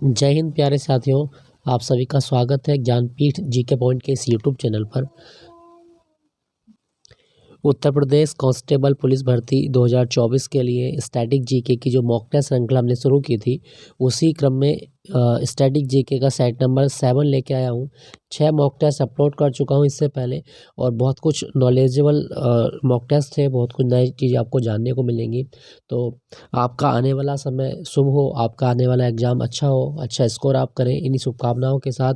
जय हिंद प्यारे साथियों, आप सभी का स्वागत है ज्ञानपीठ जीके पॉइंट के इस यूट्यूब चैनल पर। उत्तर प्रदेश कांस्टेबल पुलिस भर्ती 2024 के लिए स्टैटिक जीके की जो मॉक टेस्ट श्रृंखला हमने शुरू की थी, उसी क्रम में स्टैटिक जीके का सेट नंबर 7 लेके आया हूँ। 6 मॉक टेस्ट अपलोड कर चुका हूँ इससे पहले, और बहुत कुछ नॉलेजेबल मॉक टेस्ट थे, बहुत कुछ नई चीज़ें आपको जानने को मिलेंगी। तो आपका आने वाला समय शुभ हो, आपका आने वाला एग्ज़ाम अच्छा हो, अच्छा स्कोर आप करें, इन्हीं शुभकामनाओं के साथ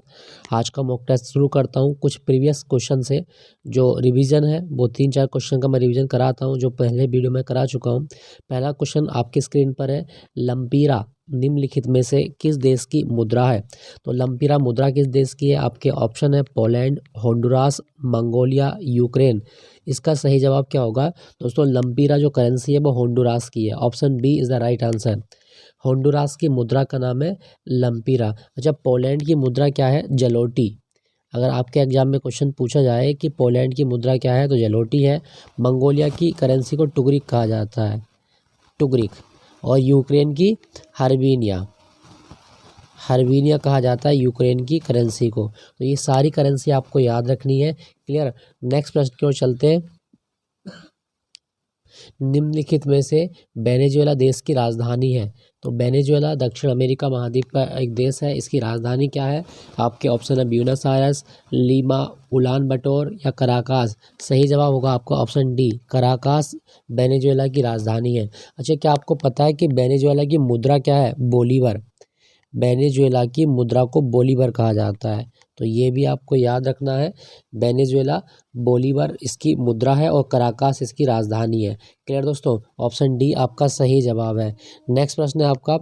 आज का मॉक टेस्ट शुरू करता हूँ। कुछ प्रीवियस क्वेश्चन से जो रिवीजन है, वो 3-4 क्वेश्चन का मैं रिवीजन कराता हूँ, जो पहले वीडियो में करा चुका हूँ। पहला क्वेश्चन आपकी स्क्रीन पर है, लंपीरा निम्नलिखित में से किस देश की मुद्रा है? तो लंपीरा मुद्रा किस देश की है? आपके ऑप्शन है पोलैंड, होंडुरास, मंगोलिया, यूक्रेन। इसका सही जवाब क्या होगा? दोस्तों, लंपीरा जो करेंसी है वो होंडुरास की है। Option B is the right answer. Honduras की मुद्रा का नाम है लंपीरा। अच्छा, पोलैंड की मुद्रा क्या है? जलोटी। अगर आपके एग्जाम में क्वेश्चन पूछा जाए कि पोलैंड की मुद्रा क्या है, तो जलोटी है। मंगोलिया की करेंसी को टुगरिक कहा जाता है, टुगरिक। और यूक्रेन की हर्बिनिया, हर्बिनिया कहा जाता है यूक्रेन की करेंसी को। तो ये सारी करेंसी आपको याद रखनी है। क्लियर? नेक्स्ट प्रश्न की ओर चलते हैं। निम्नलिखित में से वेनेजुएला देश की राजधानी है? तो वेनेजुएला दक्षिण अमेरिका महाद्वीप का एक देश है। इसकी राजधानी क्या है? आपके ऑप्शन है ब्यूनस आयर्स, लीमा, उलान बटोर या कराकास। सही जवाब होगा आपका ऑप्शन डी, कराकास वेनेजुएला की राजधानी है। अच्छा, क्या आपको पता है कि वेनेजुएला की मुद्रा क्या है? बोलीवर। वेनेजुएला की मुद्रा को बोलीवर कहा जाता है, तो ये भी आपको याद रखना है। वेनेजुएला बोलीवर इसकी मुद्रा है और कराकास इसकी राजधानी है। क्लियर दोस्तों? ऑप्शन डी आपका सही जवाब है। नेक्स्ट प्रश्न है आपका,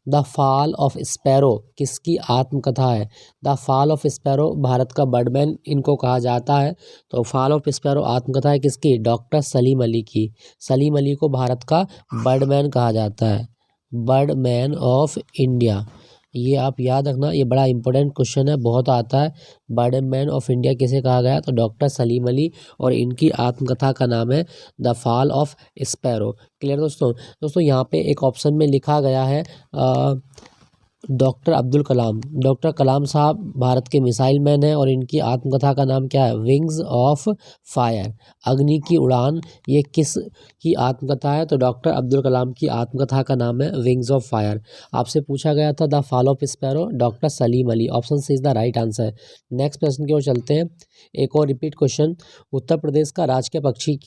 द फॉल ऑफ स्पैरो किसकी आत्मकथा है? The fall of sparrow Bharat का बर्डमैन इनको कहा जाता है। तो फॉल ऑफ स्पैरो आत्मकथा है किसकी? डॉक्टर सलीम अली की। सलीम अली को भारत का बर्डमैन कहा जाता है, बर्डमैन ऑफ इंडिया। ये आप याद रखना, ये बड़ा इंपॉर्टेंट क्वेश्चन है, बहुत आता है। बर्डमैन ऑफ इंडिया किसे कहा गया? तो डॉक्टर सलीम अली, और इनकी आत्मकथा का नाम है the fall of sparrow. Clear दोस्तों? दोस्तों, यहाँ पे एक ऑप्शन में लिखा गया है डॉक्टर अब्दुल कलाम। डॉक्टर कलाम साहब भारत के मिसाइल मैन हैं, और इनकी आत्मकथा का नाम क्या है? विंग्स ऑफ फायर, अग्नि की उड़ान। ये किस की आत्मकथा है? तो डॉक्टर अब्दुल कलाम की आत्मकथा का नाम है विंग्स ऑफ फायर। आपसे पूछा गया था the fall of sparrow, doctor Salim Ali. Option C is the right answer. Next प्रश्न की ओर चलते हैं। एक और रिपीट क्वेश्चन, उत्तर प्रदेश का राजकीय पक्षी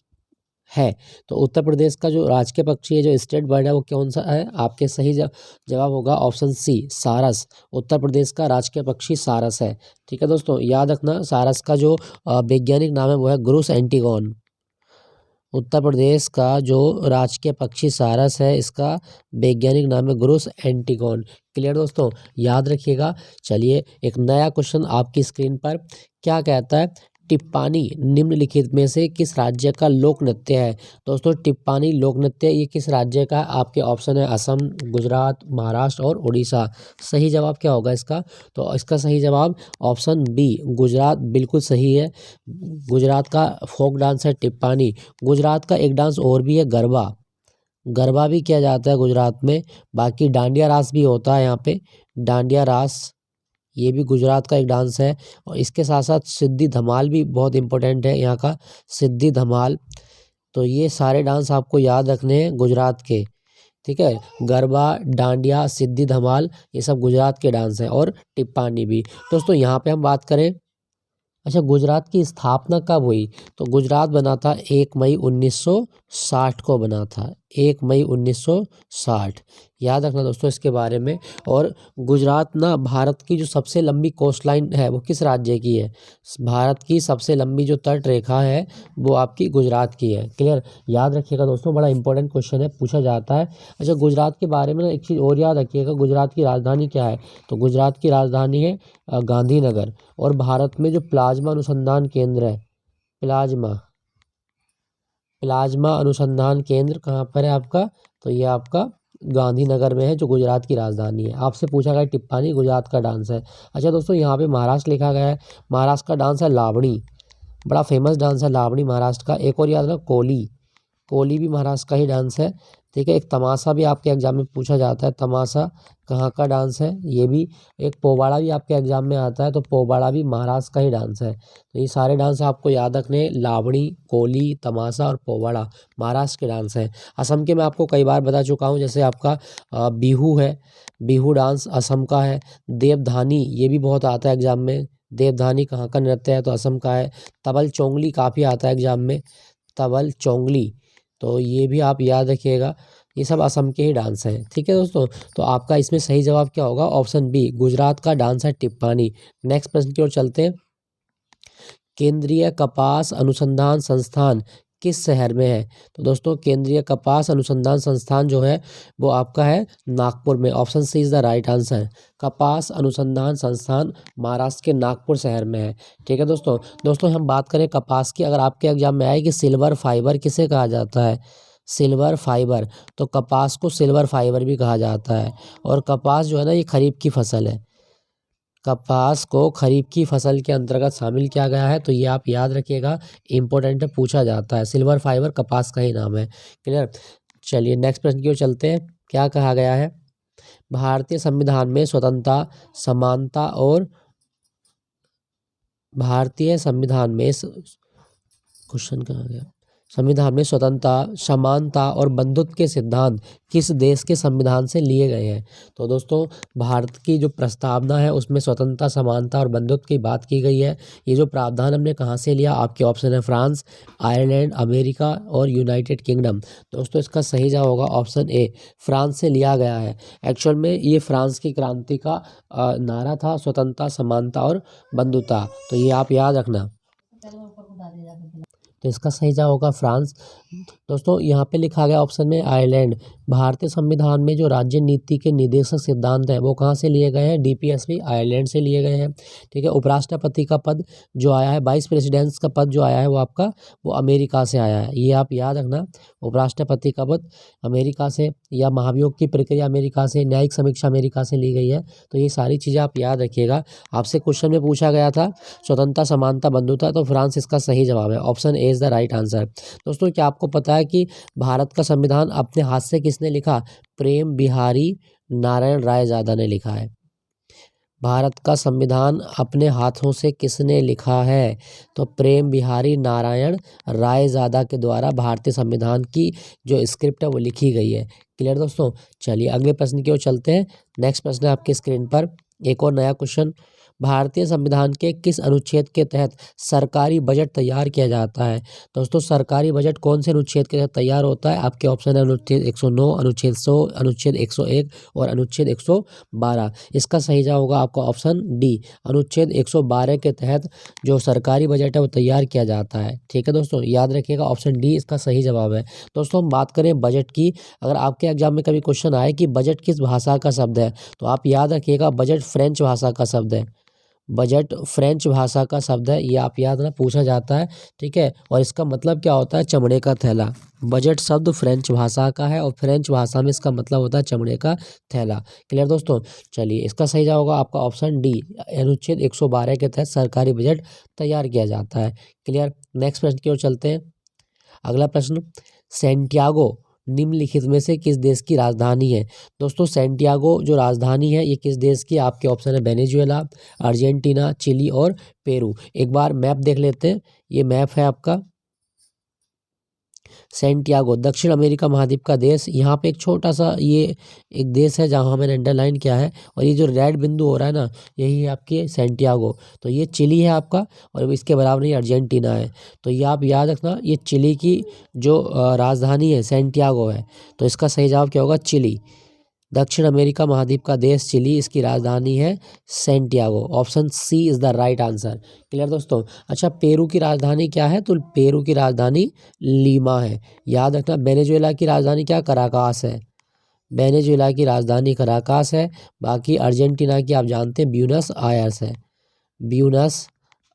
है? तो उत्तर प्रदेश का जो राजकीय पक्षी है, जो स्टेट बर्ड है, वो कौन सा है? आपके सही जवाब होगा ऑप्शन सी, सारस। उत्तर प्रदेश का राजकीय पक्षी सारस है। ठीक है दोस्तों, याद रखना, सारस का जो वैज्ञानिक नाम है वो है ग्रुस एंटीगोन। उत्तर प्रदेश का जो राजकीय पक्षी सारस है, इसका वैज्ञानिक नाम है ग्रुस एंटीगोन। क्लियर दोस्तों? याद रखिएगा। चलिए, एक नया क्वेश्चन आपकी स्क्रीन पर। क्या कहता है? टिप्पानी निम्नलिखित में से किस राज्य का लोक नृत्य है? दोस्तों, टिप्पानी लोक नृत्य ये किस राज्य का है? आपके ऑप्शन है असम, गुजरात, महाराष्ट्र और उड़ीसा। सही जवाब क्या होगा इसका? तो इसका सही जवाब ऑप्शन बी, गुजरात, बिल्कुल सही है। गुजरात का फोक डांस है टिप्पानी। गुजरात का एक डांस और भी है, गरबा। गरबा भी किया जाता है गुजरात में। बाकी डांडिया रास भी होता है यहाँ पे, डांडिया रास, ये भी गुजरात का एक डांस है। और इसके साथ साथ सिद्धि धमाल भी बहुत इंपॉर्टेंट है यहाँ का, सिद्धि धमाल। तो ये सारे डांस आपको याद रखने हैं गुजरात के। ठीक है, गरबा, डांडिया, सिद्धि धमाल, ये सब गुजरात के डांस हैं, और टिप्पानी भी। दोस्तों, यहाँ पे हम बात करें, अच्छा, गुजरात की स्थापना कब हुई? तो गुजरात बना था 1 मई 1960 को बना था, 1 मई 1960। याद रखना दोस्तों इसके बारे में। और गुजरात ना भारत की जो सबसे लंबी कोस्ट लाइन है वो किस राज्य की है? भारत की सबसे लंबी जो तट रेखा है वो आपकी गुजरात की है। क्लियर? याद रखिएगा दोस्तों, बड़ा इंपॉर्टेंट क्वेश्चन है, पूछा जाता है। अच्छा, गुजरात के बारे में ना एक चीज़ और याद रखिएगा, गुजरात की राजधानी क्या है? तो गुजरात की राजधानी है गांधीनगर। और भारत में जो प्लाज्मा अनुसंधान केंद्र है, प्लाज्मा प्लाज्मा अनुसंधान केंद्र कहाँ पर है आपका? तो ये आपका गांधीनगर में है, जो गुजरात की राजधानी है। आपसे पूछा गया टिप्पानी गुजरात का डांस है। अच्छा दोस्तों, यहाँ पे महाराष्ट्र लिखा गया है, महाराष्ट्र का डांस है लावणी। बड़ा फेमस डांस है लावणी महाराष्ट्र का। एक और याद रखो, कोली, कोली भी महाराष्ट्र का ही डांस है। ठीक है। एक तमाशा भी आपके एग्जाम में पूछा जाता है, तमाशा कहाँ का डांस है, ये भी। एक पोवाड़ा भी आपके एग्जाम में आता है, तो पोवाड़ा भी महाराष्ट्र का ही डांस है। तो ये सारे डांस आपको याद रखने, लावणी, कोली, तमाशा और पोवाड़ा महाराष्ट्र के डांस हैं। असम के मैं आपको कई बार बता चुका हूँ, जैसे आपका बिहू है, बिहू डांस असम का है। देवधानी ये भी बहुत आता है एग्जाम में, देवधानी कहाँ का नृत्य है, तो असम का है। तबल चोंगली काफ़ी आता है एग्जाम में, तबल चोंगली, तो ये भी आप याद रखिएगा। ये सब असम के ही डांस हैं, ठीक है दोस्तों। तो आपका इसमें सही जवाब क्या होगा, ऑप्शन बी, गुजरात का डांस है टिप्पानी। नेक्स्ट प्रश्न की ओर चलते हैं। केंद्रीय कपास अनुसंधान संस्थान किस शहर में है, तो दोस्तों केंद्रीय कपास अनुसंधान संस्थान जो है वो आपका है नागपुर में। Option C is the right answer. कपास अनुसंधान संस्थान महाराष्ट्र के नागपुर शहर में है, ठीक है दोस्तों। दोस्तों हम बात करें कपास की, अगर आपके एग्जाम में आए कि सिल्वर फाइबर किसे कहा जाता है, सिल्वर फाइबर, तो कपास को सिल्वर फाइबर भी कहा जाता है। और कपास जो है ना ये खरीफ की फसल है, कपास को खरीफ की फसल के अंतर्गत शामिल किया गया है, तो ये आप याद रखिएगा, इंपॉर्टेंट है, पूछा जाता है। सिल्वर फाइबर कपास का ही नाम है, क्लियर। चलिए नेक्स्ट प्रश्न की ओर चलते हैं। क्या कहा गया है, भारतीय संविधान में स्वतंत्रता, समानता और भारतीय संविधान में क्वेश्चन कहा गया, संविधान में स्वतंत्रता, समानता और बंधुत्व के सिद्धांत किस देश के संविधान से लिए गए हैं, तो दोस्तों भारत की जो प्रस्तावना है उसमें स्वतंत्रता, समानता और बंधुत्व की बात की गई है। ये जो प्रावधान हमने कहाँ से लिया, आपके ऑप्शन है फ्रांस, आयरलैंड, अमेरिका और यूनाइटेड किंगडम। दोस्तों इसका सही जवाब होगा ऑप्शन ए, फ्रांस से लिया गया है। एक्चुअल में ये फ्रांस की क्रांति का नारा था, स्वतंत्रता, समानता और बंधुता, तो ये आप याद रखना। तो इसका सही जवाब होगा फ्रांस। दोस्तों यहाँ पे लिखा गया ऑप्शन में आयरलैंड। भारतीय संविधान में जो राज्य नीति के निर्देशक सिद्धांत हैं वो कहाँ से लिए गए हैं, डीपीएसपी आयरलैंड से लिए गए हैं, ठीक है। उपराष्ट्रपति का पद जो आया है, वाइस प्रेसिडेंट्स का पद जो आया है वो आपका वो अमेरिका से आया है, ये आप याद रखना। उपराष्ट्रपति का पद अमेरिका से, या महाभियोग की प्रक्रिया अमेरिका से, न्यायिक समीक्षा अमेरिका से ली गई है, तो ये सारी चीज़ें आप याद रखिएगा। आपसे क्वेश्चन में पूछा गया था स्वतंत्रता, समानता, बंधुता, तो फ्रांस इसका सही जवाब है, option A is the right answer. दोस्तों क्या आपको पता है कि भारत का संविधान अपने हाथ से किसने लिखा, प्रेम बिहारी नारायण रायजादा ने लिखा है। भारत का संविधान अपने हाथों से किसने लिखा है, तो प्रेम बिहारी नारायण रायजादा के द्वारा भारतीय संविधान की जो स्क्रिप्ट है वो लिखी गई है, क्लियर दोस्तों। चलिए अगले प्रश्न की ओर चलते हैं। नेक्स्ट प्रश्न है आपकी स्क्रीन पर, एक और नया क्वेश्चन। भारतीय संविधान के किस अनुच्छेद के तहत सरकारी बजट तैयार किया जाता है, दोस्तों सरकारी बजट कौन से अनुच्छेद के तहत तैयार होता है, आपके ऑप्शन है अनुच्छेद 109, अनुच्छेद 100, अनुच्छेद 101 और अनुच्छेद 112। इसका सही जवाब होगा आपका ऑप्शन डी, अनुच्छेद 112 के तहत जो सरकारी बजट है वो तैयार किया जाता है, ठीक है दोस्तों, याद रखिएगा ऑप्शन डी इसका सही जवाब है। दोस्तों हम बात करें बजट की, अगर आपके एग्जाम में कभी क्वेश्चन आए कि बजट किस भाषा का शब्द है, तो आप याद रखिएगा बजट फ्रेंच भाषा का शब्द है, बजट फ्रेंच भाषा का शब्द है, ये आप याद ना, पूछा जाता है, ठीक है। और इसका मतलब क्या होता है, चमड़े का थैला। बजट शब्द फ्रेंच भाषा का है और फ्रेंच भाषा में इसका मतलब होता है चमड़े का थैला, क्लियर दोस्तों। चलिए इसका सही जवाब होगा आपका ऑप्शन डी, अनुच्छेद 112 के तहत सरकारी बजट तैयार किया जाता है, क्लियर। नेक्स्ट प्रश्न की ओर चलते हैं। अगला प्रश्न, सैंटियागो निम्नलिखित में से किस देश की राजधानी है, दोस्तों सैंटियागो जो राजधानी है ये किस देश की, आपके ऑप्शन है वेनेजुएला, अर्जेंटीना, चिली और पेरू। एक बार मैप देख लेते हैं, ये मैप है आपका सैंटियागो, दक्षिण अमेरिका महाद्वीप का देश। यहाँ पे एक छोटा सा ये एक देश है जहाँ मैंने अंडरलाइन किया है, और ये जो रेड बिंदु हो रहा है ना यही है आपके सैंटियागो, तो ये चिली है आपका, और इसके बराबर ये अर्जेंटीना है। तो ये आप याद रखना, ये चिली की जो राजधानी है सैंटियागो है, तो इसका सही जवाब क्या होगा, चिली। दक्षिण अमेरिका महाद्वीप का देश चिली, इसकी राजधानी है Santiago, option C is the right answer, clear दोस्तों। अच्छा पेरू की राजधानी क्या है, तो पेरू की राजधानी लीमा है, याद रखना। वेनेजुएला की राजधानी क्या, कराकास है, वेनेजुएला की राजधानी कराकास है। बाकी अर्जेंटीना की आप जानते हैं ब्यूनस आयर्स है, ब्यूनस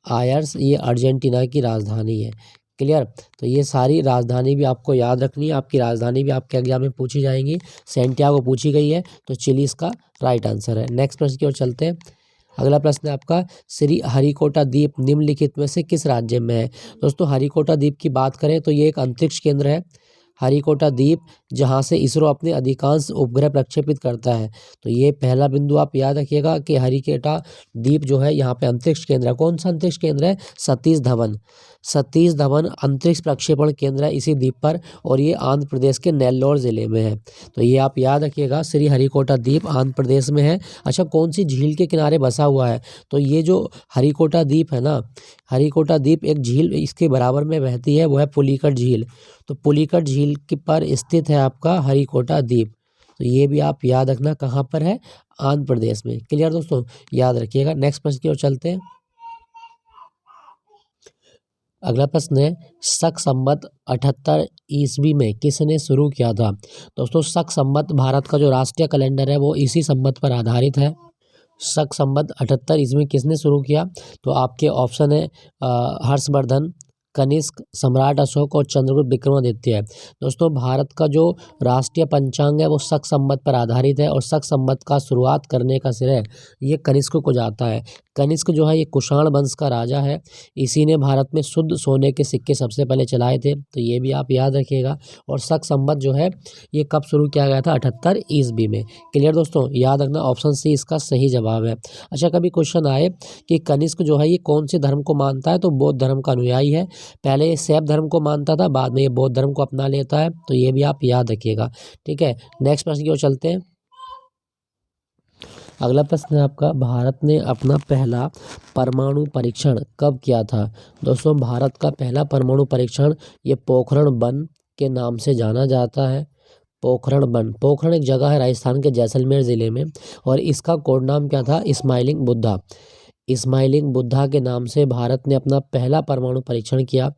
आयर्स ये अर्जेंटीना की राजधानी है, क्लियर। तो ये सारी राजधानी भी आपको याद रखनी है, आपकी राजधानी भी आपके एग्जाम में पूछी जाएंगी। सैंटियागो पूछी गई है, तो चिली इसका राइट आंसर है। नेक्स्ट प्रश्न की ओर चलते हैं। अगला प्रश्न है आपका, श्री हरिकोटा द्वीप निम्नलिखित में से किस राज्य में है, दोस्तों हरिकोटा द्वीप की बात करें तो ये एक अंतरिक्ष केंद्र है। हरिकोटा द्वीप जहाँ से इसरो अपने अधिकांश उपग्रह प्रक्षेपित करता है। तो ये पहला बिंदु आप याद रखिएगा कि हरिकेटा द्वीप जो है यहाँ पे अंतरिक्ष केंद्र है। कौन सा अंतरिक्ष केंद्र है? सतीश धवन अंतरिक्ष प्रक्षेपण केंद्र है इसी द्वीप पर, और ये आंध्र प्रदेश के नेल्लोर जिले में है। तो ये आप याद रखिएगा, श्री हरिकोटा द्वीप आंध्र प्रदेश में है। अच्छा, कौन सी झील के किनारे बसा हुआ है? तो ये जो हरिकोटा द्वीप है ना, हरिकोटा द्वीप एक झील इसके बराबर में बहती है, वो है पुलिकट झील। तो पुलिकट झील के पर स्थित है आपका हरिकोटा द्वीप। तो ये भी आप याद रखना कहाँ पर है? आंध्र प्रदेश में। क्लियर दोस्तों, याद रखिएगा। नेक्स्ट प्रश्न की ओर चलते हैं। अगला प्रश्न है, शक संवत 78 ईस्वी में किसने शुरू किया था? दोस्तों, शक संवत भारत का जो राष्ट्रीय कैलेंडर है वो इसी संवत पर आधारित है। शक संवत 78 ईस्वी में किसने शुरू किया? तो आपके ऑप्शन है हर्षवर्धन, कनिष्क, सम्राट अशोक और चंद्रगुप्त विक्रमादित्य है। दोस्तों, भारत का जो राष्ट्रीय पंचांग है वो शक संवत पर आधारित है, और शक संवत का शुरुआत करने का श्रेय ये कनिष्क को जाता है। कनिष्क जो है ये कुषाण वंश का राजा है, इसी ने भारत में शुद्ध सोने के सिक्के सबसे पहले चलाए थे। तो ये भी आप याद रखिएगा। और शक संवत जो है ये कब शुरू किया गया था? 78 ईस्वी में। क्लियर दोस्तों, याद रखना, ऑप्शन सी इसका सही जवाब है। अच्छा, कभी क्वेश्चन आए कि कनिष्क जो है ये कौन से धर्म को मानता है? तो बौद्ध धर्म का अनुयायी है। पहले ये शैव धर्म को मानता था, बाद में ये बौद्ध धर्म को अपना लेता है। तो ये भी आप याद रखिएगा। ठीक है, नेक्स्ट प्रश्न की ओर चलते हैं। अगला प्रश्न है आपका, भारत ने अपना पहला परमाणु परीक्षण कब किया था? दोस्तों, भारत का पहला परमाणु परीक्षण ये पोखरण वन के नाम से जाना जाता है। पोखरण वन, पोखरण एक जगह है राजस्थान के जैसलमेर ज़िले में, और इसका कोड नाम क्या था? स्माइलिंग बुद्धा। स्माइलिंग बुद्धा के नाम से भारत ने अपना पहला परमाणु परीक्षण किया।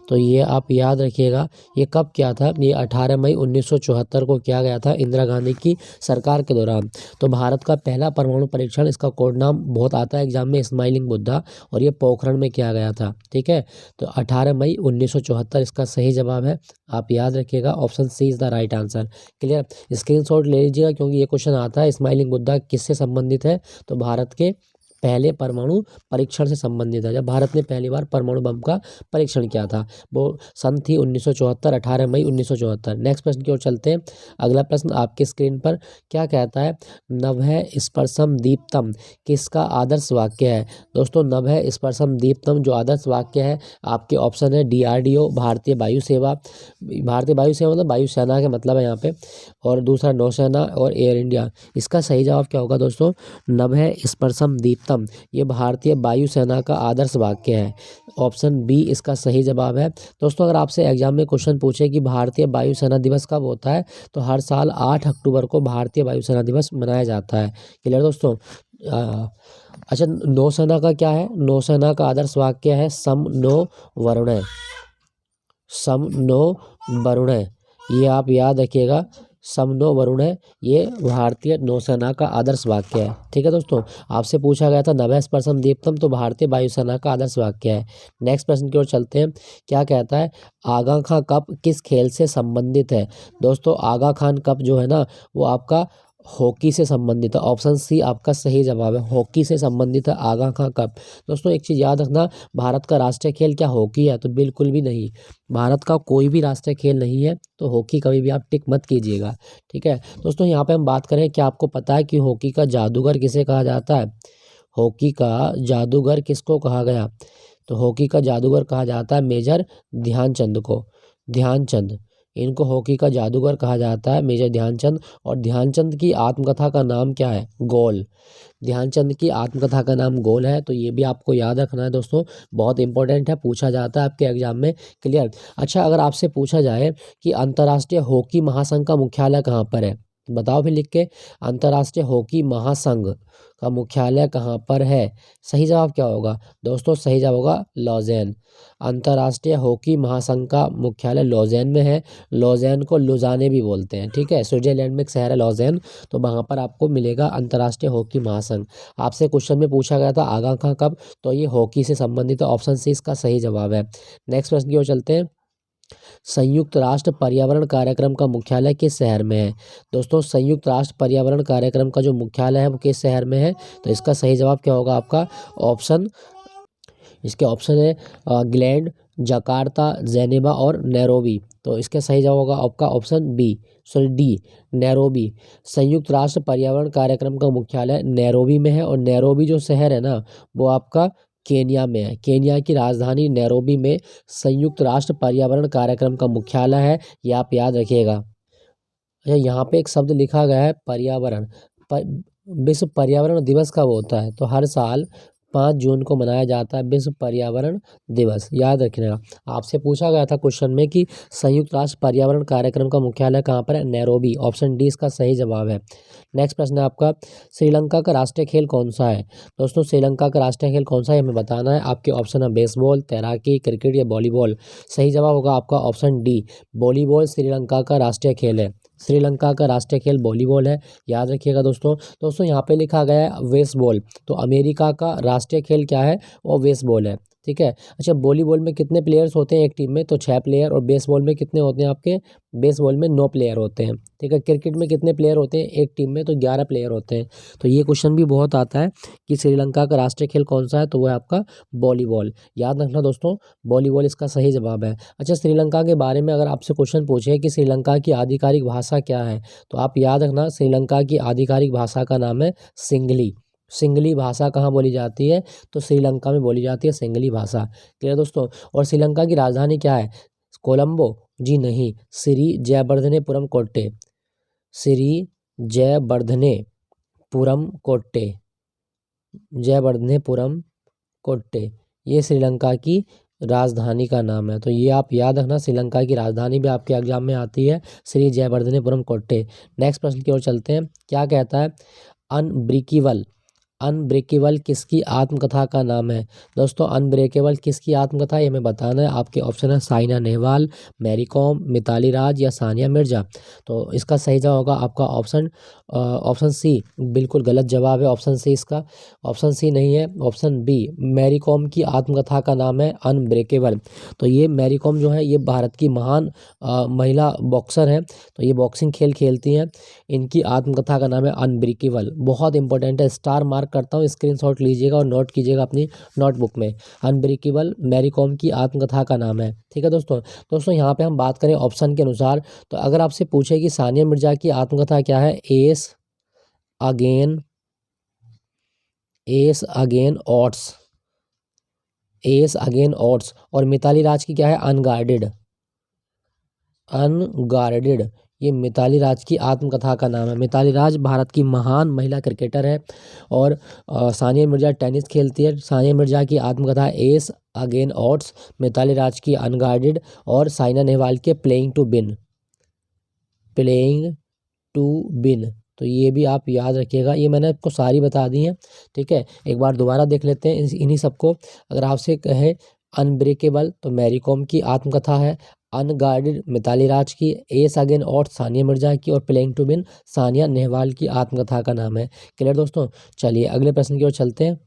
तो ये आप याद रखिएगा। ये कब किया था? ये 18 मई 1974 को किया गया था, इंदिरा गांधी की सरकार के दौरान। तो भारत का पहला परमाणु परीक्षण, इसका कोड नाम बहुत आता है एग्जाम में, स्माइलिंग बुद्धा, और ये पोखरण में किया गया था। ठीक है, तो 18 मई 1974 इसका सही जवाब है। आप याद रखिएगा, option C is the right answer. Clear, screenshot ले लीजिएगा क्योंकि ये क्वेश्चन आता है स्माइलिंग बुद्धा किससे संबंधित है? तो भारत के पहले परमाणु परीक्षण से संबंधित है, जब भारत ने पहली बार परमाणु बम का परीक्षण किया था। वो सन थी 1974, 18 मई 1974। नेक्स्ट प्रश्न की ओर चलते हैं। अगला प्रश्न आपके स्क्रीन पर क्या कहता है? नभः स्पर्शम दीप्तम किसका आदर्श वाक्य है? दोस्तों, नभः स्पर्शम दीप्तम जो आदर्श वाक्य है, आपके ऑप्शन है DRDO, भारतीय वायु सेवा। भारतीय वायु सेवा मतलब वायुसेना के मतलब है यहाँ पे, और दूसरा नौसेना और एयर इंडिया। इसका सही जवाब क्या होगा दोस्तों? नभः स्पर्शम दीप्तम ये भारतीय वायुसेना का आदर्श वाक्य है। ऑप्शन बी इसका सही जवाब है। दोस्तों, अगर आपसे एग्जाम में क्वेश्चन पूछे कि भारतीय वायुसेना दिवस कब होता है, तो हर साल 8 अक्टूबर को भारतीय वायुसेना दिवस मनाया जाता है। क्लियर दोस्तों। अच्छा, नौसेना का क्या है? नौसेना का आदर्श वाक्य है सम नो वरुणः। सम नो वरुणः, ये आप याद रखिएगा। समनो वरुणः ये भारतीय नौसेना का आदर्श वाक्य है। ठीक है दोस्तों, आपसे पूछा गया था नभः स्पर्शम दीप्तम, तो भारतीय वायुसेना का आदर्श वाक्य है। नेक्स्ट प्रश्न की ओर चलते हैं। क्या कहता है? आगा खां कप किस खेल से संबंधित है? दोस्तों, आगा खान कप जो है ना वो आपका हॉकी से संबंधित है। ऑप्शन सी आपका सही जवाब है, हॉकी से संबंधित है आगा खां कप। दोस्तों, एक चीज़ याद रखना, भारत का राष्ट्रीय खेल क्या हॉकी है? तो बिल्कुल भी नहीं, भारत का कोई भी राष्ट्रीय खेल नहीं है, तो हॉकी कभी भी आप टिक मत कीजिएगा। ठीक है दोस्तों, यहाँ पे हम बात करें, क्या आपको पता है कि हॉकी का जादूगर किसे कहा जाता है? हॉकी का जादूगर किसको कहा गया? तो हॉकी का जादूगर कहा जाता है मेजर ध्यानचंद को। ध्यानचंद, इनको हॉकी का जादूगर कहा जाता है, मेजर ध्यानचंद। और ध्यानचंद की आत्मकथा का नाम क्या है? गोल। ध्यानचंद की आत्मकथा का नाम गोल है। तो ये भी आपको याद रखना है दोस्तों, बहुत इंपॉर्टेंट है, पूछा जाता है आपके एग्जाम में। क्लियर। अच्छा, अगर आपसे पूछा जाए कि अंतर्राष्ट्रीय हॉकी महासंघ का मुख्यालय कहाँ पर है, बताओ फिर लिख के। अंतर्राष्ट्रीय हॉकी महासंघ का मुख्यालय कहाँ पर है? सही जवाब क्या होगा दोस्तों? सही जवाब होगा लॉज़ेन। अंतर्राष्ट्रीय हॉकी महासंघ का मुख्यालय लॉज़ेन में है। लॉज़ेन को लुज़ाने भी बोलते हैं। ठीक है, स्विट्जरलैंड में एक शहर है लॉज़ेन, तो वहाँ पर आपको मिलेगा अंतर्राष्ट्रीय हॉकी महासंघ। आपसे क्वेश्चन में पूछा गया था आगा खां कब, तो ये हॉकी से संबंधित है। ऑप्शन सी इसका सही जवाब है। नेक्स्ट प्रश्न की ओर चलते हैं। संयुक्त राष्ट्र पर्यावरण कार्यक्रम का मुख्यालय किस शहर में है? दोस्तों, संयुक्त राष्ट्र पर्यावरण कार्यक्रम का जो मुख्यालय है वो किस शहर में है? तो इसका सही जवाब क्या होगा आपका? ऑप्शन, इसके ऑप्शन है ग्लैंड, जकार्ता, जेनेवा और नैरोबी। तो इसका सही जवाब होगा आपका ऑप्शन डी, नैरोबी। संयुक्त राष्ट्र पर्यावरण कार्यक्रम का मुख्यालय नैरोबी में है और नैरोबी जो शहर है ना वो आपका केन्या में है। केन्या की राजधानी नैरोबी में संयुक्त राष्ट्र पर्यावरण कार्यक्रम का मुख्यालय है, ये आप याद रखिएगा। अच्छा, यहाँ पे एक शब्द लिखा गया है पर्यावरण। विश्व पर्यावरण दिवस कब होता है? तो हर साल 5 जून को मनाया जाता है विश्व पर्यावरण दिवस, याद रखना। आपसे पूछा गया था क्वेश्चन में कि संयुक्त राष्ट्र पर्यावरण कार्यक्रम का मुख्यालय कहाँ पर है? नैरोबी। ऑप्शन डी इसका सही जवाब है। नेक्स्ट प्रश्न है आपका, श्रीलंका का राष्ट्रीय खेल कौन सा है? दोस्तों श्रीलंका का राष्ट्रीय खेल कौन सा है हमें बताना है। आपके ऑप्शन है बेसबॉल, तैराकी, क्रिकेट या वॉलीबॉल। सही जवाब होगा आपका ऑप्शन डी, वॉलीबॉल श्रीलंका का राष्ट्रीय खेल है। श्रीलंका का राष्ट्रीय खेल वॉलीबॉल है, याद रखिएगा दोस्तों यहाँ पे लिखा गया है बेसबॉल, तो अमेरिका का राष्ट्रीय खेल क्या है? वो बेसबॉल है, ठीक है। अच्छा, वॉलीबॉल में कितने प्लेयर्स होते हैं एक टीम में? तो 6 प्लेयर। और बेसबॉल में कितने होते हैं आपके? बेसबॉल में 9 प्लेयर होते हैं, ठीक है। क्रिकेट में कितने प्लेयर होते हैं एक टीम में? तो 11 प्लेयर होते हैं। तो ये क्वेश्चन भी बहुत आता है कि श्रीलंका का राष्ट्रीय खेल कौन सा है, तो वो है आपका वॉलीबॉल, याद रखना दोस्तों, वॉलीबॉल इसका सही जवाब है। अच्छा, श्रीलंका के बारे में अगर आपसे क्वेश्चन पूछे कि श्रीलंका की आधिकारिक भाषा क्या है, तो आप याद रखना श्रीलंका की आधिकारिक भाषा का नाम है सिंगली। सिंगली भाषा कहाँ बोली जाती है? तो श्रीलंका में बोली जाती है सिंगली भाषा, क्लियर दोस्तों। और श्रीलंका की राजधानी क्या है? कोलंबो? जी नहीं, श्री जयवर्धनेपुरम कोट्टे। श्री जयवर्धनेपुरम कोट्टे, जयवर्धनेपुरम कोट्टे, ये श्रीलंका की राजधानी का नाम है। तो ये आप याद रखना, श्रीलंका की राजधानी भी आपके एग्जाम में आती है, श्री जयवर्धनेपुरम कोट्टे। नेक्स्ट प्रश्न की ओर चलते हैं। क्या कहता है अनब्रेकेबल? अनब्रेकेबल किसकी आत्मकथा का नाम है? दोस्तों अनब्रेकेबल किसकी आत्मकथा है हमें बताना है। आपके ऑप्शन है साइना नेहवाल, मैरी कॉम, मिताली राज या सानिया मिर्जा। तो इसका सही जवाब होगा आपका ऑप्शन सी, बिल्कुल गलत जवाब है ऑप्शन सी इसका। ऑप्शन सी नहीं है, ऑप्शन बी, मैरी कॉम की आत्मकथा का नाम है अनब्रेकेबल। तो ये मैरी कॉम जो है ये भारत की महान महिला बॉक्सर है, तो ये बॉक्सिंग खेल खेलती हैं। इनकी आत्मकथा का नाम है अनब्रेकेबल, बहुत इंपॉर्टेंट है, स्टार मार्क करता हूँ, स्क्रीनशॉट लीजिएगा और नोट कीजिएगा अपनी नोटबुक में। अनब्रेकेबल मैरी कॉम की आत्मकथा का नाम है, ठीक है दोस्तों यहाँ पे हम बात करें ऑप्शन के अनुसार, तो अगर आपसे पूछे कि सानिया मिर्जा की आत्मकथा क्या है? S again odds, S again odds. और मिताली राज की क्या है? अनगार्डेड, अनगार्डेड, ये मिताली राज की आत्मकथा का नाम है। मिताली राज भारत की महान महिला क्रिकेटर है और सानिया मिर्जा टेनिस खेलती है। सानिया मिर्जा की आत्मकथा ace again odds, Mitali Raj की अनगार्डेड और साइना नेहवाल के playing to win, playing to win. तो ये भी आप याद रखिएगा, ये मैंने आपको सारी बता दी हैं, ठीक है। एक बार दोबारा देख लेते हैं इन्हीं सबको। अगर आपसे कहे अनब्रेकेबल तो मैरी कॉम की आत्मकथा है, अनगार्डेड मिताली राज की, एस अगेन और सानिया मिर्जा की और playing to win Sania Nehwal की आत्मकथा का नाम है। क्लियर दोस्तों, चलिए अगले प्रश्न की ओर चलते हैं।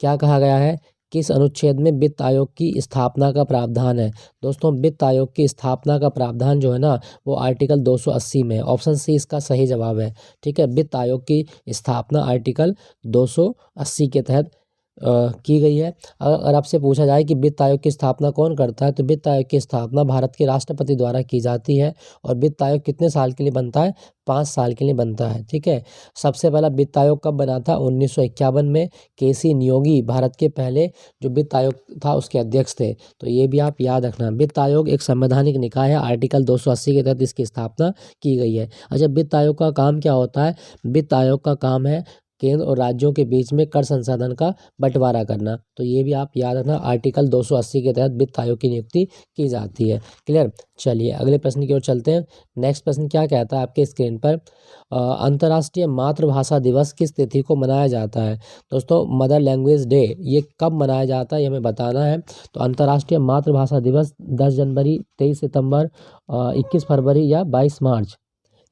क्या कहा गया है? किस अनुच्छेद में वित्त आयोग की स्थापना का प्रावधान है? दोस्तों वित्त आयोग की स्थापना का प्रावधान जो है ना वो आर्टिकल 280 में है। ऑप्शन सी इसका सही जवाब है, ठीक है। वित्त आयोग की स्थापना आर्टिकल 280 के तहत की गई है। अगर आपसे पूछा जाए कि वित्त आयोग की स्थापना कौन करता है, तो वित्त आयोग की स्थापना भारत के राष्ट्रपति द्वारा की जाती है। और वित्त आयोग कितने साल के लिए बनता है? 5 साल के लिए बनता है, ठीक है। सबसे पहला वित्त आयोग कब बना था? 1951 में। केसी नियोगी भारत के पहले जो वित्त आयोग था उसके अध्यक्ष थे। तो ये भी आप याद रखना, वित्त आयोग एक संवैधानिक निकाय है, आर्टिकल 280 के तहत इसकी स्थापना की गई है। अच्छा, वित्त आयोग का काम क्या होता है? वित्त आयोग का काम है केंद्र और राज्यों के बीच में कर संसाधन का बंटवारा करना। तो ये भी आप याद रखना, आर्टिकल 280 के तहत वित्त आयोग की नियुक्ति की जाती है। क्लियर, चलिए अगले प्रश्न की ओर चलते हैं। नेक्स्ट प्रश्न क्या कहता है आपके स्क्रीन पर? अंतर्राष्ट्रीय मातृभाषा दिवस किस तिथि को मनाया जाता है? दोस्तों मदर लैंग्वेज डे ये कब मनाया जाता है ये हमें बताना है। तो अंतर्राष्ट्रीय मातृभाषा दिवस 10 जनवरी, 23 सितंबर, 21 फरवरी या 22 मार्च।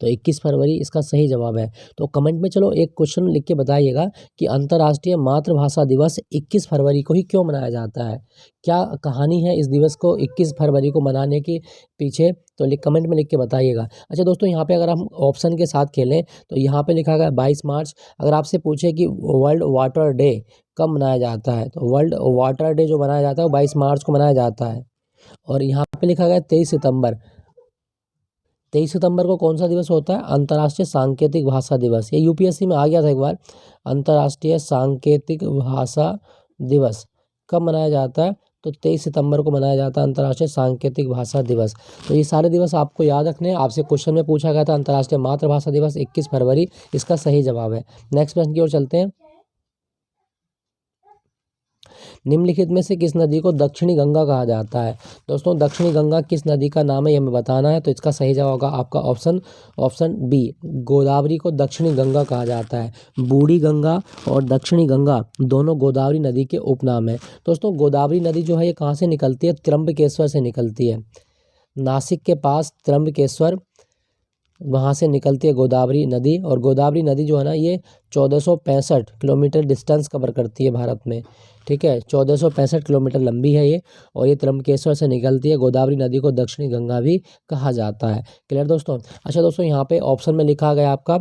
तो 21 फरवरी इसका सही जवाब है। तो कमेंट में चलो एक क्वेश्चन लिख के बताइएगा कि अंतर्राष्ट्रीय मातृभाषा दिवस 21 फरवरी को ही क्यों मनाया जाता है। क्या कहानी है इस दिवस को 21 फरवरी को मनाने के पीछे, तो कमेंट में लिख के बताइएगा। अच्छा दोस्तों, यहाँ पे अगर हम ऑप्शन के साथ खेलें तो यहाँ पे लिखा गया 22 मार्च। अगर आपसे पूछे कि वर्ल्ड वाटर डे कब मनाया जाता है, तो वर्ल्ड वाटर डे जो मनाया जाता है वो 22 मार्च को मनाया जाता है। और यहाँ पे लिखा गया 23 सितंबर। 23 सितंबर को कौन सा दिवस होता है? अंतर्राष्ट्रीय सांकेतिक भाषा दिवस। ये यूपीएससी में आ गया था एक बार। अंतर्राष्ट्रीय सांकेतिक भाषा दिवस कब मनाया जाता है? तो 23 सितंबर को मनाया जाता है अंतर्राष्ट्रीय सांकेतिक भाषा दिवस। तो ये सारे दिवस आपको याद रखने हैं। आपसे क्वेश्चन में पूछा गया था अंतर्राष्ट्रीय मातृभाषा दिवस 21 फरवरी, इसका सही जवाब है। नेक्स्ट प्रश्न की ओर चलते हैं। निम्नलिखित में से किस नदी को दक्षिणी गंगा कहा जाता है? दोस्तों, दक्षिणी गंगा किस नदी का नाम है ये हमें बताना है। तो इसका सही जवाब होगा आपका ऑप्शन बी, गोदावरी को दक्षिणी गंगा कहा जाता है। बूढ़ी गंगा और दक्षिणी गंगा दोनों गोदावरी नदी के उपनाम है। दोस्तों, गोदावरी नदी जो है ये कहाँ से निकलती है? त्र्यंबकेश्वर से निकलती है। नासिक के पास त्र्यंबकेश्वर, वहाँ से निकलती है गोदावरी नदी। और गोदावरी नदी जो है ना ये 1465 किलोमीटर डिस्टेंस कवर करती है भारत में। ठीक है, 1465 किलोमीटर लंबी है ये, और ये त्र्यंबकेश्वर से निकलती है। गोदावरी नदी को दक्षिणी गंगा भी कहा जाता है। क्लियर दोस्तों? अच्छा दोस्तों, यहाँ पे ऑप्शन में लिखा गया आपका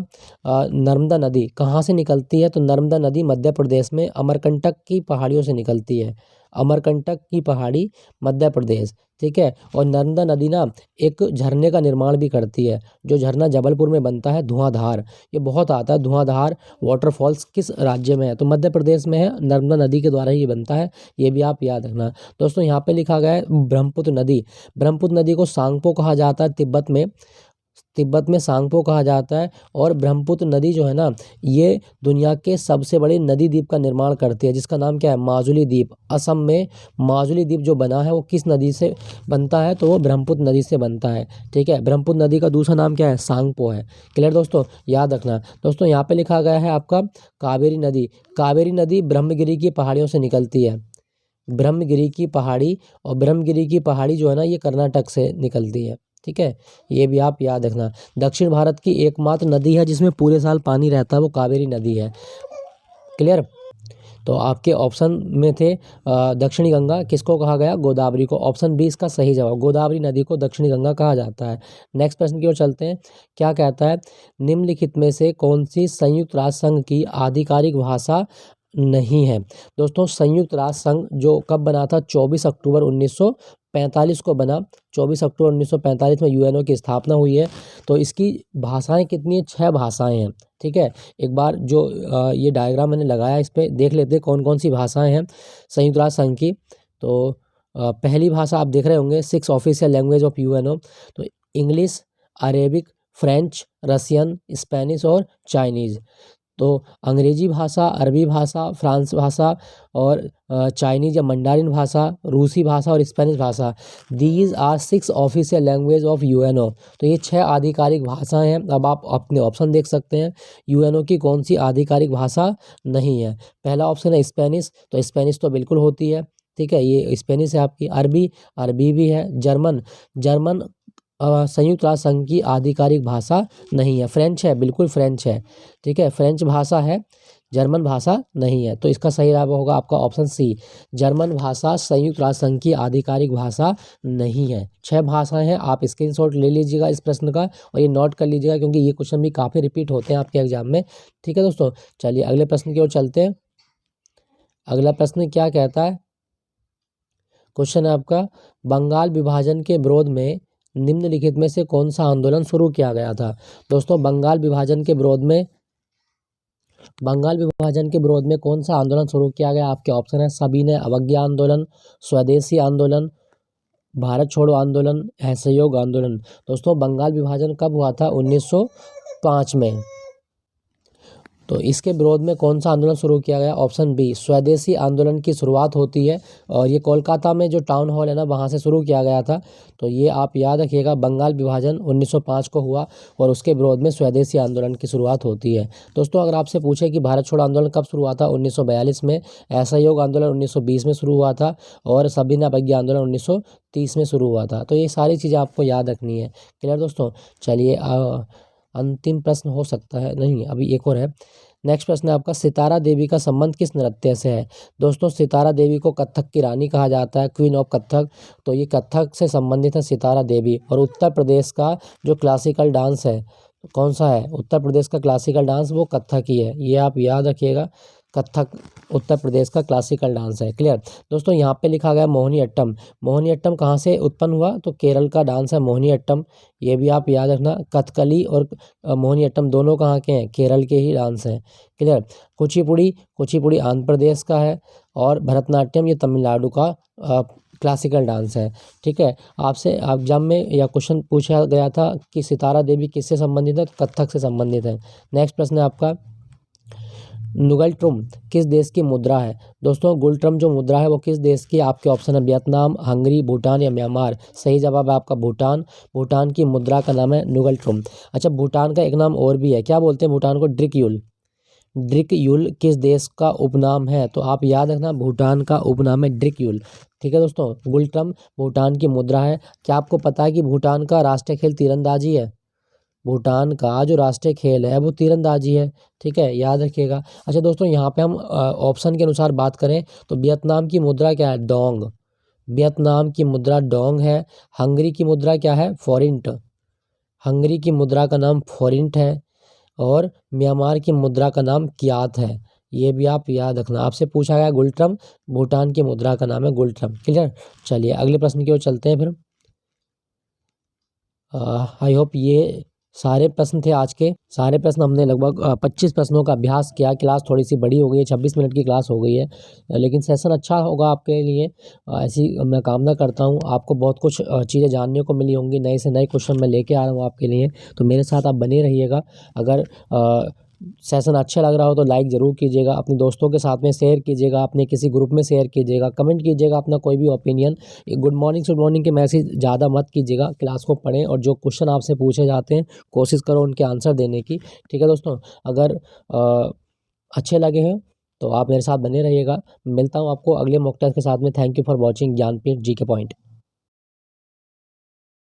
नर्मदा नदी कहाँ से निकलती है? तो नर्मदा नदी मध्य प्रदेश में अमरकंटक की पहाड़ियों से निकलती है। अमरकंटक की पहाड़ी, मध्य प्रदेश। ठीक है, और नर्मदा नदी ना एक झरने का निर्माण भी करती है, जो झरना जबलपुर में बनता है, धुआंधार। ये बहुत आता है, धुआंधार वाटरफॉल्स किस राज्य में है? तो मध्य प्रदेश में है। नर्मदा नदी के द्वारा ही बनता है, ये भी आप याद रखना। दोस्तों, यहाँ पे लिखा गया है ब्रह्मपुत्र नदी। ब्रह्मपुत्र नदी को सांगपो कहा जाता है तिब्बत में सांगपो कहा जाता है। और ब्रह्मपुत्र नदी जो है ना ये दुनिया के सबसे बड़े नदी द्वीप का निर्माण करती है, जिसका नाम क्या है? माजुली द्वीप। असम में माजुली द्वीप जो बना है वो किस नदी से बनता है? तो वो ब्रह्मपुत्र नदी से बनता है। ठीक है, ब्रह्मपुत्र नदी का दूसरा नाम क्या है? सांगपो है। क्लियर दोस्तों? याद रखना। दोस्तों, यहाँ पे लिखा गया है आपका कावेरी नदी। कावेरी नदी ब्रह्मगिरी की पहाड़ियों से निकलती है। ब्रह्मगिरी की पहाड़ी, और ब्रह्मगिरी की पहाड़ी जो है ना ये कर्नाटक से निकलती है। ठीक है, ये भी आप याद रखना। दक्षिण भारत की एकमात्र नदी है जिसमें पूरे साल पानी रहता है, वो कावेरी नदी है। क्लियर? तो आपके ऑप्शन में थे दक्षिणी गंगा किसको कहा गया? गोदावरी को। ऑप्शन बी इसका सही जवाब, गोदावरी नदी को दक्षिणी गंगा कहा जाता है। नेक्स्ट प्रश्न की ओर चलते हैं। क्या कहता है? निम्नलिखित में से कौन सी संयुक्त राष्ट्र संघ की आधिकारिक भाषा नहीं है? दोस्तों, संयुक्त राष्ट्र संघ जो कब बना था? 24 अक्टूबर 1945 को बना। 24 अक्टूबर 1945 में यूएनओ की स्थापना हुई है। तो इसकी भाषाएं कितनी है? 6 भाषाएं हैं। ठीक है, एक बार जो ये डायग्राम मैंने लगाया इस पर देख लेते हैं कौन कौन सी भाषाएं हैं संयुक्त राष्ट्र संघ की। तो पहली भाषा आप देख रहे होंगे 6 ऑफिशियल लैंग्वेज ऑफ यूएनओ। तो English, Arabic, French, Russian, Spanish और चाइनीज़। तो अंग्रेजी भाषा, अरबी भाषा, फ्रांस भाषा और चाइनीज या मंडारिन भाषा, रूसी भाषा और स्पेनिश भाषा। These are 6 official language of UNO. तो ये 6 आधिकारिक भाषाएं हैं। अब आप अपने ऑप्शन देख सकते हैं यूएनओ की कौन सी आधिकारिक भाषा नहीं है। पहला ऑप्शन है स्पेनिश, तो स्पेनिश तो बिल्कुल होती है। ठीक है, ये स्पेनिश है आपकी। अरबी भी है। जर्मन संयुक्त राष्ट्र संघ की आधिकारिक भाषा नहीं है। फ्रेंच है, बिल्कुल फ्रेंच है। ठीक है, फ्रेंच भाषा है, जर्मन भाषा नहीं है। तो इसका सही जवाब होगा आपका ऑप्शन सी, जर्मन भाषा संयुक्त राष्ट्र संघ की आधिकारिक भाषा नहीं है। 6 भाषाएं हैं। आप स्क्रीनशॉट ले लीजिएगा इस प्रश्न का और ये नोट कर लीजिएगा, क्योंकि ये क्वेश्चन भी काफ़ी रिपीट होते हैं आपके एग्जाम में। ठीक है दोस्तों, चलिए अगले प्रश्न की ओर चलते हैं। अगला प्रश्न क्या कहता है? क्वेश्चन है आपका, बंगाल विभाजन के विरोध में निम्नलिखित में से कौन सा आंदोलन शुरू किया गया था? दोस्तों, बंगाल विभाजन के विरोध में कौन सा आंदोलन शुरू किया गया? आपके ऑप्शन है सविनय अवज्ञा आंदोलन, स्वदेशी आंदोलन, भारत छोड़ो आंदोलन, असहयोग आंदोलन। दोस्तों, बंगाल विभाजन कब हुआ था? 1905 में। तो इसके विरोध में कौन सा आंदोलन शुरू किया गया? ऑप्शन बी, स्वदेशी आंदोलन की शुरुआत होती है, और ये कोलकाता में जो टाउन हॉल है ना वहाँ से शुरू किया गया था। तो ये आप याद रखिएगा, बंगाल विभाजन 1905 को हुआ और उसके विरोध में स्वदेशी आंदोलन की शुरुआत होती है। दोस्तों, अगर आपसे पूछे कि भारत छोड़ो आंदोलन कब शुरू हुआ था? 1942 में। असहयोग आंदोलन 1920 में शुरू हुआ था, और सविनय अवज्ञा आंदोलन 1930 में शुरू हुआ था। तो ये सारी चीज़ें आपको याद रखनी है। क्लियर दोस्तों? चलिए अंतिम प्रश्न हो सकता है, नहीं अभी एक और है। नेक्स्ट प्रश्न है आपका, सितारा देवी का संबंध किस नृत्य से है? दोस्तों सितारा देवी को कथक की रानी कहा जाता है, क्वीन ऑफ कथक। तो ये कथक से संबंधित है सितारा देवी। और उत्तर प्रदेश का जो क्लासिकल डांस है कौन सा है? उत्तर प्रदेश का क्लासिकल डांस वो कथक ही है, ये आप याद रखिएगा। कथक उत्तर प्रदेश का क्लासिकल डांस है। क्लियर दोस्तों। यहाँ पे लिखा गया मोहिनीअट्टम। मोहिनीअट्टम कहाँ से उत्पन्न हुआ? तो केरल का डांस है मोहिनीअट्टम, ये भी आप याद रखना। कथकली और मोहिनीअट्टम दोनों कहाँ के हैं? केरल के ही डांस हैं। क्लियर। कुचिपुड़ी, कुचिपुड़ी आंध्र प्रदेश का है। और भरतनाट्यम ये तमिलनाडु का क्लासिकल डांस है। ठीक है। आपसे एग्जाम में या क्वेश्चन पूछा गया था कि सितारा देवी किससे संबंधित है? तो कथक से संबंधित है। नेक्स्ट प्रश्न है आपका, नुगल ट्रुम किस देश की मुद्रा है? दोस्तों गुल ट्रम जो मुद्रा है वो किस देश की? आपके ऑप्शन है वियतनाम, हंगरी, भूटान या म्यांमार। सही जवाब है आपका भूटान। भूटान की मुद्रा का नाम है नुगल ट्रुम। अच्छा भूटान का एक नाम और भी है, क्या बोलते हैं भूटान को? ड्रिकयुल। ड्रिकयुल किस देश का उपनाम है? तो आप याद रखना भूटान का उपनाम है ड्रिकयुल। ठीक है दोस्तों। गुलट्रम भूटान की मुद्रा है। क्या आपको पता है कि भूटान का राष्ट्रीय खेल तीरंदाजी है? भूटान का जो राष्ट्रीय खेल है वो तीरंदाजी है। ठीक है, याद रखिएगा। अच्छा दोस्तों यहाँ पे हम ऑप्शन के अनुसार बात करें तो वियतनाम की मुद्रा क्या है? डोंग। वियतनाम की मुद्रा डोंग है। हंगरी की मुद्रा क्या है? फॉरिंट। हंगरी की मुद्रा का नाम फॉरिंट है। और म्यांमार की मुद्रा का नाम कियात है। ये भी आप याद रखना, आपसे पूछा गया गुलट्रम, भूटान की मुद्रा का नाम है गुलट्रम। क्लियर। चलिए अगले प्रश्न की ओर चलते हैं फिर। आई होप ये सारे प्रश्न थे आज के। सारे प्रश्न हमने लगभग 25 प्रश्नों का अभ्यास किया। क्लास थोड़ी सी बड़ी हो गई है, 26 मिनट की क्लास हो गई है, लेकिन सेशन अच्छा होगा आपके लिए, ऐसी मैं कामना करता हूँ। आपको बहुत कुछ चीज़ें जानने को मिली होंगी, नए से नए क्वेश्चन मैं लेके आ रहा हूँ आपके लिए, तो मेरे साथ आप बने रहिएगा। अगर सेशन अच्छा लग रहा हो तो लाइक ज़रूर कीजिएगा, अपने दोस्तों के साथ में शेयर कीजिएगा, अपने किसी ग्रुप में शेयर कीजिएगा, कमेंट कीजिएगा अपना कोई भी ओपिनियन। गुड मॉर्निंग के मैसेज ज़्यादा मत कीजिएगा, क्लास को पढ़ें और जो क्वेश्चन आपसे पूछे जाते हैं कोशिश करो उनके आंसर देने की। ठीक है दोस्तों। अगर अच्छे लगे हैं तो आप मेरे साथ बने रहिएगा। मिलता हूँ आपको अगले मॉक टेस्ट के साथ में। Thank you for watching Gyanpeeth ji के पॉइंट।